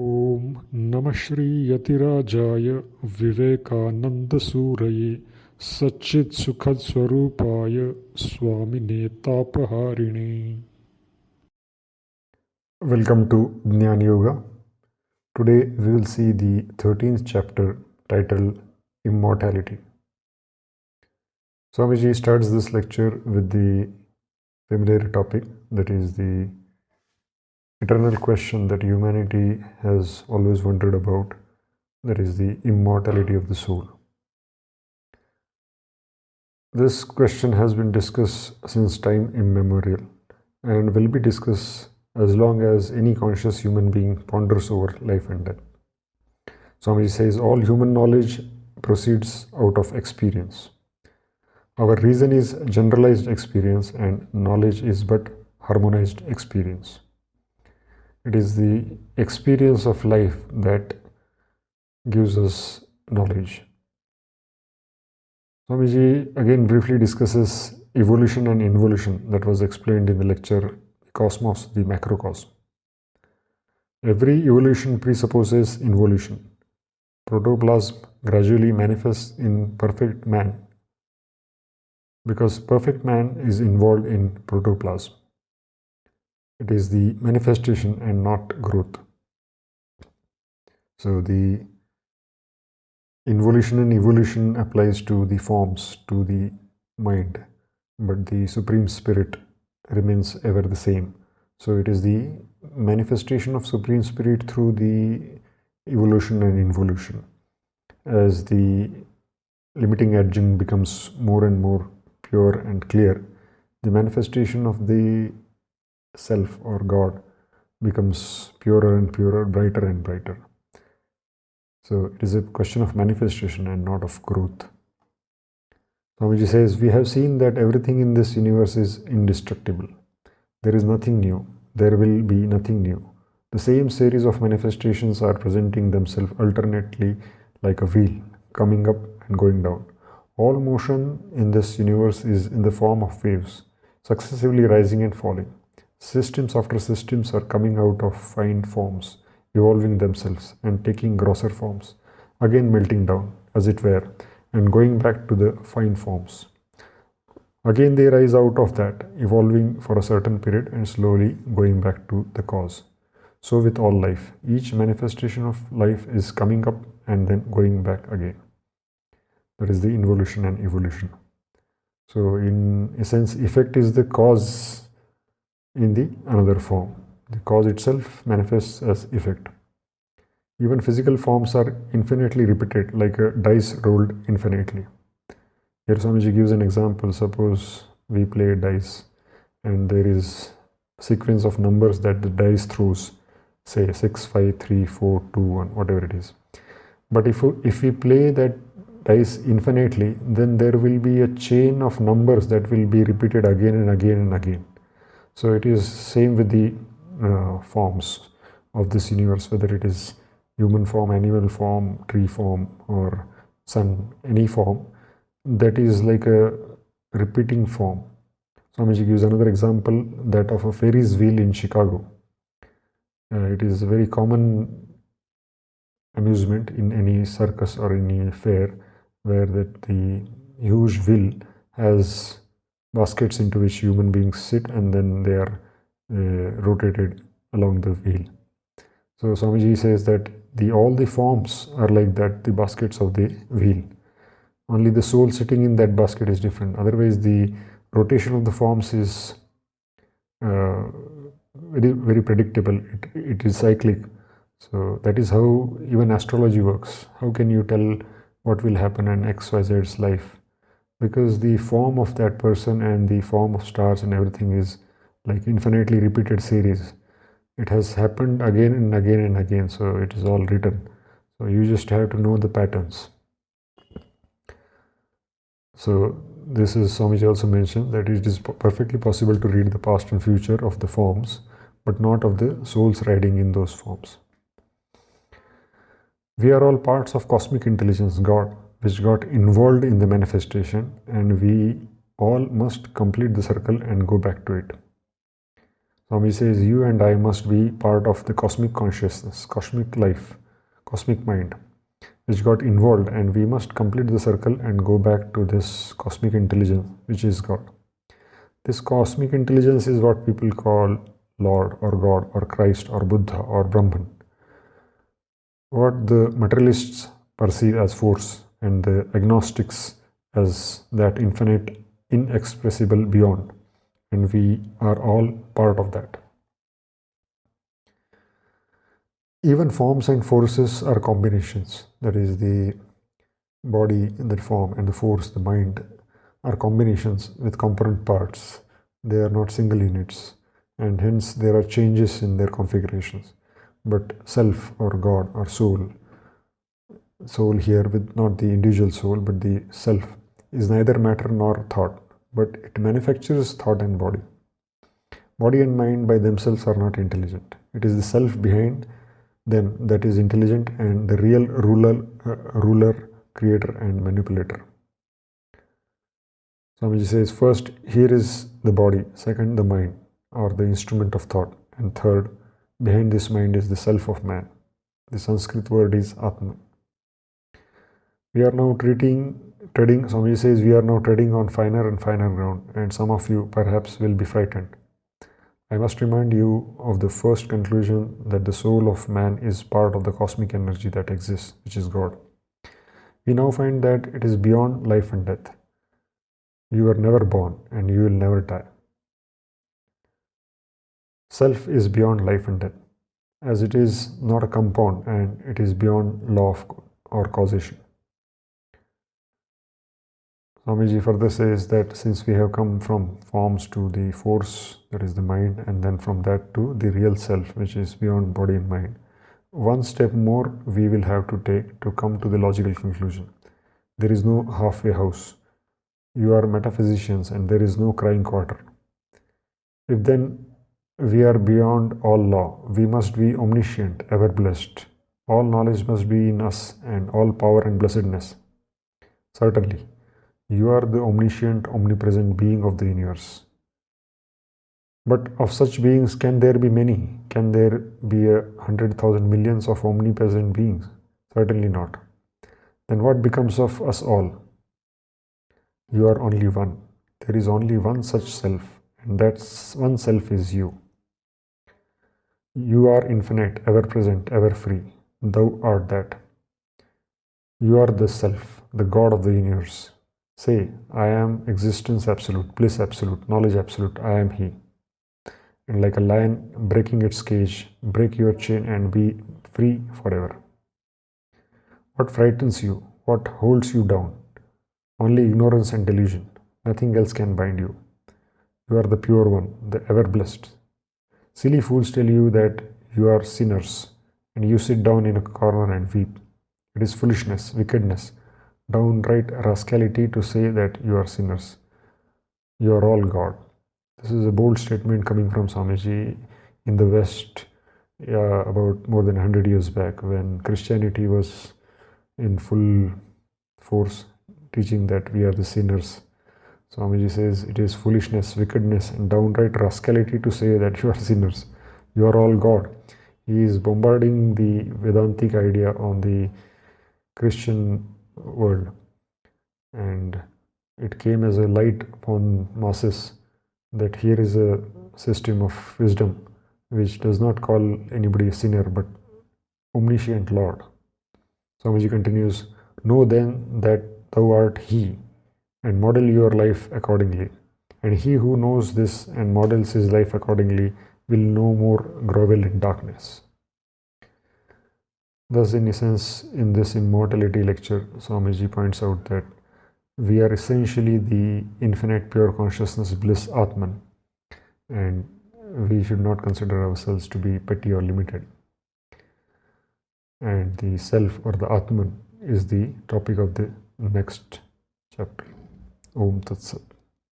ॐ नमः Shri यतिराजाय विवेकानन्दसूरये सच्चित्सुखस्वरूपाय स्वामिने तापहारिणे. Welcome to Jnana Yoga. Today we will see the 13th chapter titled Immortality. Swamiji starts this lecture with the familiar topic, that is the eternal question that humanity has always wondered about, that is the immortality of the soul. This question has been discussed since time immemorial and will be discussed as long as any conscious human being ponders over life and death. Swamiji says all human knowledge proceeds out of experience. Our reason is generalized experience and knowledge is but harmonized experience. It is the experience of life that gives us knowledge. Swamiji again briefly discusses evolution and involution that was explained in the lecture Cosmos, the Macrocosm. Every evolution presupposes involution. Protoplasm gradually manifests in perfect man because perfect man is involved in protoplasm. It is the manifestation and not growth. So the involution and evolution applies to the forms, to the mind, but the Supreme Spirit remains ever the same. So it is the manifestation of Supreme Spirit through the evolution and involution. As the limiting edging becomes more and more pure and clear, the manifestation of the Self or God becomes purer and purer, brighter and brighter. So it is a question of manifestation and not of growth. Swamiji says, we have seen that everything in this universe is indestructible. There is nothing new. There will be nothing new. The same series of manifestations are presenting themselves alternately like a wheel, coming up and going down. All motion in this universe is in the form of waves, successively rising and falling. Systems after systems are coming out of fine forms, evolving themselves and taking grosser forms, again melting down, as it were, and going back to the fine forms. Again they rise out of that, evolving for a certain period and slowly going back to the cause. So with all life, each manifestation of life is coming up and then going back again. That is the involution and evolution. So in essence, effect is the cause in the another form. The cause itself manifests as effect. Even physical forms are infinitely repeated, like a dice rolled infinitely. Here Swamiji gives an example. Suppose we play dice and there is a sequence of numbers that the dice throws, say 6, 5, 3, 4, 2, 1, whatever it is. But if we play that dice infinitely, then there will be a chain of numbers that will be repeated again and again and again. So it is same with the forms of this universe, whether it is human form, animal form, tree form, or sun, any form, that is like a repeating form. Swamiji gives another example, that of a Ferris wheel in Chicago. It is a very common amusement in any circus or any fair, where that the huge wheel has baskets into which human beings sit and then they are rotated along the wheel. So Swamiji says that all the forms are like that, the baskets of the wheel. Only the soul sitting in that basket is different. Otherwise, the rotation of the forms is very, very predictable. It is cyclic. So that is how even astrology works. How can you tell what will happen in XYZ's life? Because the form of that person and the form of stars and everything is like infinitely repeated series. It has happened again and again and again, so it is all written. So you just have to know the patterns. So this is Swamiji also mentioned that it is perfectly possible to read the past and future of the forms, but not of the souls riding in those forms. We are all parts of cosmic intelligence, God, which got involved in the manifestation, and we all must complete the circle and go back to it. Swami says, you and I must be part of the cosmic consciousness, cosmic life, cosmic mind, which got involved, and we must complete the circle and go back to this cosmic intelligence, which is God. This cosmic intelligence is what people call Lord or God or Christ or Buddha or Brahman. What the materialists perceive as force and the agnostics as that infinite, inexpressible beyond. And we are all part of that. Even forms and forces are combinations. That is, the body, the form, and the force, the mind, are combinations with component parts. They are not single units, and hence there are changes in their configurations. But self or God or soul here with not the individual soul but the self, is neither matter nor thought, but it manufactures thought and body. Body and mind by themselves are not intelligent. It is the self behind them that is intelligent and the real ruler, creator and manipulator. Swamiji says, first, here is the body, second, the mind or the instrument of thought, and third, behind this mind is the self of man. The Sanskrit word is Atman. We are now Swamiji says, we are now treading on finer and finer ground, and some of you perhaps will be frightened. I must remind you of the first conclusion that the soul of man is part of the cosmic energy that exists, which is God. We now find that it is beyond life and death. You were never born and you will never die. Self is beyond life and death, as it is not a compound and it is beyond law or causation. Swamiji further says that since we have come from forms to the force, that is the mind, and then from that to the real self, which is beyond body and mind, one step more we will have to take to come to the logical conclusion. There is no halfway house. You are metaphysicians and there is no crying quarter. If then we are beyond all law, we must be omniscient, ever blessed. All knowledge must be in us and all power and blessedness. Certainly, you are the omniscient, omnipresent being of the universe. But of such beings, can there be many? Can there be 100,000 millions of omnipresent beings? Certainly not. Then what becomes of us all? You are only one. There is only one such self, and that one self is you. You are infinite, ever present, ever free. Thou art that. You are the self, the God of the universe. Say, I am existence absolute, bliss absolute, knowledge absolute, I am He. And like a lion breaking its cage, break your chain and be free forever. What frightens you? What holds you down? Only ignorance and delusion. Nothing else can bind you. You are the pure one, the ever blessed. Silly fools tell you that you are sinners, and you sit down in a corner and weep. It is foolishness, wickedness, downright rascality to say that you are sinners. You are all God. This is a bold statement coming from Swamiji in the West about more than 100 years back, when Christianity was in full force teaching that we are the sinners. Swamiji says it is foolishness, wickedness and downright rascality to say that you are sinners. You are all God. He is bombarding the Vedantic idea on the Christian world, and it came as a light upon masses that here is a system of wisdom which does not call anybody a sinner but omniscient Lord. Swamiji continues, know then that thou art He, and model your life accordingly. And he who knows this and models his life accordingly will no more grovel in darkness. Thus, in essence, in this Immortality lecture, Swamiji points out that we are essentially the infinite pure consciousness bliss Atman, and we should not consider ourselves to be petty or limited. And the self or the Atman is the topic of the next chapter. Om Tat Sat.